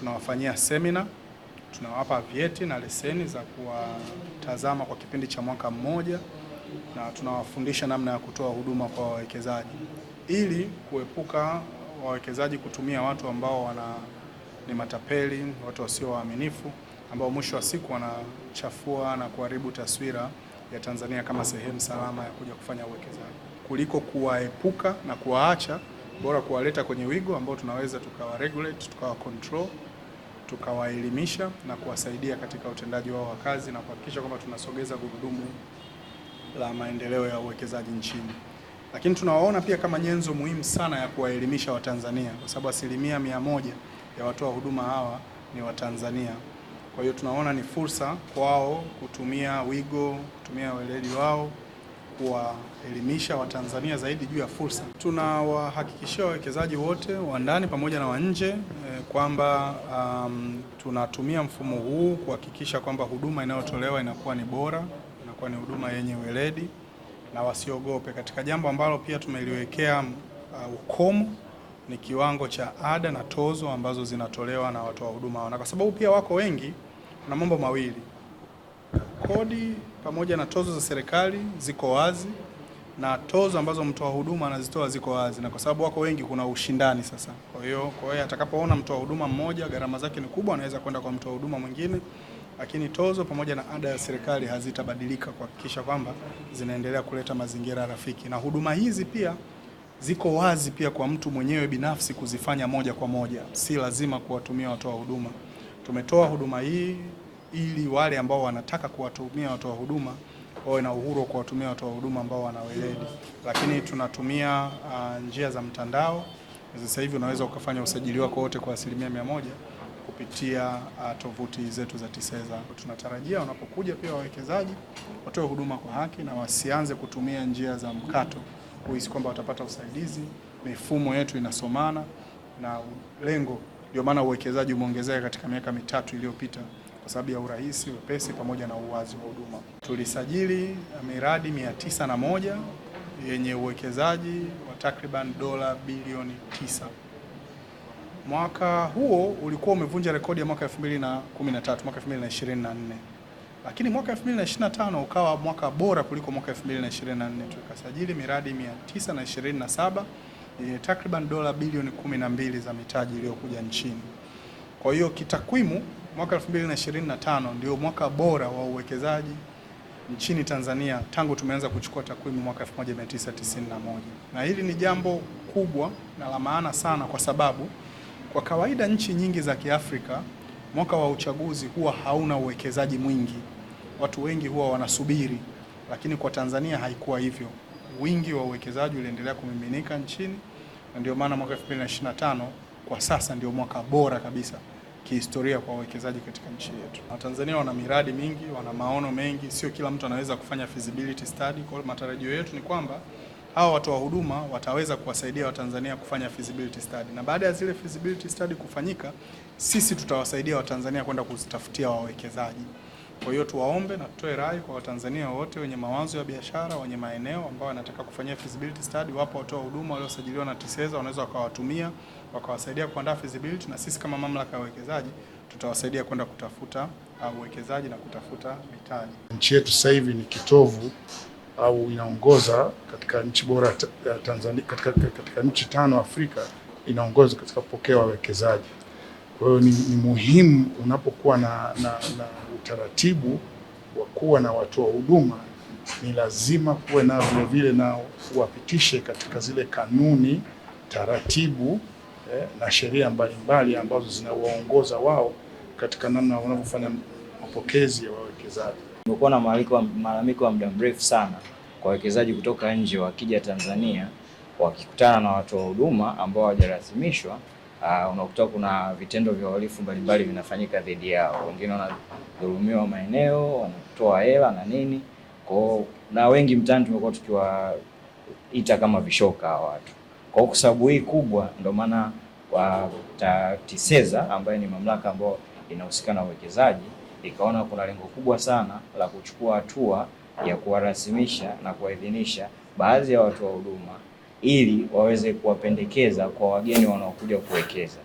tunawafanyia semina, tunawapa vyeti na leseni za kuwatazama kwa kipindi cha mwaka mmoja, na tunawafundisha namna ya kutoa huduma kwa wawekezaji ili kuepuka wawekezaji kutumia watu ambao ni matapeli, watu wasio waaminifu, ambao mwisho wa siku wanachafua na kuharibu taswira ya Tanzania kama sehemu salama ya kuja kufanya uwekezaji. Kuliko kuwaepuka na kuwaacha, bora kuwaleta kwenye wigo ambao tunaweza tukawa regulate, tukawa control, tukawaelimisha na kuwasaidia katika utendaji wao wa kazi na kuhakikisha kwamba tunasogeza gurudumu la maendeleo ya uwekezaji nchini. Lakini tunawaona pia kama nyenzo muhimu sana ya kuwaelimisha Watanzania, kwa sababu 100% ya watoa huduma hawa ni Watanzania. Kwa hiyo tunaona ni fursa kwao kutumia wigo, kutumia weledi wao kuwaelimisha Watanzania zaidi juu ya fursa. Tunawahakikishia wawekezaji wote wa ndani pamoja na wa nje kwamba tunatumia mfumo huu kuhakikisha kwamba huduma inayotolewa inakuwa ni bora, inakuwa ni huduma yenye weledi na wasiogope. Katika jambo ambalo pia tumeliwekea ukomo ni kiwango cha ada na tozo ambazo zinatolewa na watoa huduma, na kwa sababu pia wako wengi, kuna mambo mawili: kodi pamoja na tozo za serikali ziko wazi, na tozo ambazo mtoa huduma anazitoa ziko wazi, na kwa sababu wako wengi kuna ushindani sasa. Kwa hiyo atakapoona mtoa huduma mmoja gharama zake ni kubwa, anaweza kwenda kwa mtoa huduma mwingine, lakini tozo pamoja na ada ya serikali hazitabadilika kuhakikisha kwamba zinaendelea kuleta mazingira rafiki. Na huduma hizi pia ziko wazi pia kwa mtu mwenyewe binafsi kuzifanya moja kwa moja, si lazima kuwatumia watoa huduma. Tumetoa huduma hii ili wale ambao wanataka kuwatumia watoa huduma wawe na uhuru wa kuwatumia watoa huduma ambao wana weledi, lakini tunatumia njia za mtandao. Sasa hivi unaweza ukafanya usajili wako wote kwa 100% kupitia tovuti zetu za TISEZA. Tunatarajia wanapokuja pia wawekezaji watoe huduma kwa haki na wasianze kutumia njia za mkato kuhisi kwamba watapata usaidizi. Mifumo yetu inasomana na lengo, ndio maana uwekezaji umeongezeka katika miaka mitatu iliyopita kwa sababu ya urahisi, wepesi pamoja na uwazi wa huduma. Tulisajili miradi 901 yenye uwekezaji wa takriban dola bilioni 9. Mwaka huo ulikuwa umevunja rekodi ya mwaka 2013, mwaka 2024. Lakini mwaka 2025 ukawa mwaka bora kuliko mwaka 2024. Tukasajili miradi 927 yenye takriban dola bilioni 12 za mitaji iliyokuja nchini. Kwa hiyo kitakwimu mwaka 2025 ndio mwaka bora wa uwekezaji nchini Tanzania tangu tumeanza kuchukua takwimu mwaka 1991. Na hili ni jambo kubwa na la maana sana, kwa sababu kwa kawaida nchi nyingi za Kiafrika mwaka wa uchaguzi huwa hauna uwekezaji mwingi. Watu wengi huwa wanasubiri, lakini kwa Tanzania haikuwa hivyo. Wingi wa uwekezaji uliendelea kumiminika nchini, na ndio maana mwaka 2025 kwa sasa ndio mwaka bora kabisa kihistoria kwa uwekezaji katika nchi yetu. Watanzania wana miradi mingi, wana maono mengi, sio kila mtu anaweza kufanya feasibility study. Kwa hiyo matarajio yetu ni kwamba hawa watoa huduma wataweza kuwasaidia Watanzania kufanya feasibility study, na baada ya zile feasibility study kufanyika, sisi tutawasaidia Watanzania kwenda kuzitafutia wawekezaji. Kwa hiyo tuwaombe na tutoe rai kwa Watanzania wote wenye mawazo ya biashara, wenye maeneo ambao wanataka kufanyia feasibility study, wapo watoa huduma waliosajiliwa na TISEZA, wanaweza wakawatumia wakawasaidia kuandaa feasibility, na sisi kama mamlaka ya uwekezaji tutawasaidia kwenda kutafuta uwekezaji na kutafuta mitaji. Nchi yetu sasa hivi ni kitovu au inaongoza katika nchi bora ya Tanzania, katika nchi 5 Afrika inaongoza katika kupokea wawekezaji. Kwa hiyo ni muhimu unapokuwa na utaratibu wa kuwa na watoa huduma, ni lazima kuwe na vile na uwapitishe katika zile kanuni, taratibu na sheria mbalimbali ambazo zinawaongoza wao katika namna wanavyofanya mapokezi ya wawekezaji. Tumekuwa na malalamiko ya muda mrefu sana kwa wawekezaji kutoka nje wakija Tanzania, wakikutana na watoa huduma ambao hawajarasimishwa, unakuta kuna vitendo vya uhalifu mbalimbali vinafanyika dhidi yao. Wengine wanadhulumiwa maeneo, wanatoa hela na nini. Na wengi mtaani tumekuwa tukiwaita kama vishoka hawa watu. Kwa sababu hii kubwa, ndio maana TISEZA ambayo ni mamlaka ambayo inahusika na uwekezaji ikaona kuna lengo kubwa sana la kuchukua hatua ya kuwarasimisha na kuwaidhinisha baadhi ya watoa huduma ili waweze kuwapendekeza kwa wageni wanaokuja kuwekeza.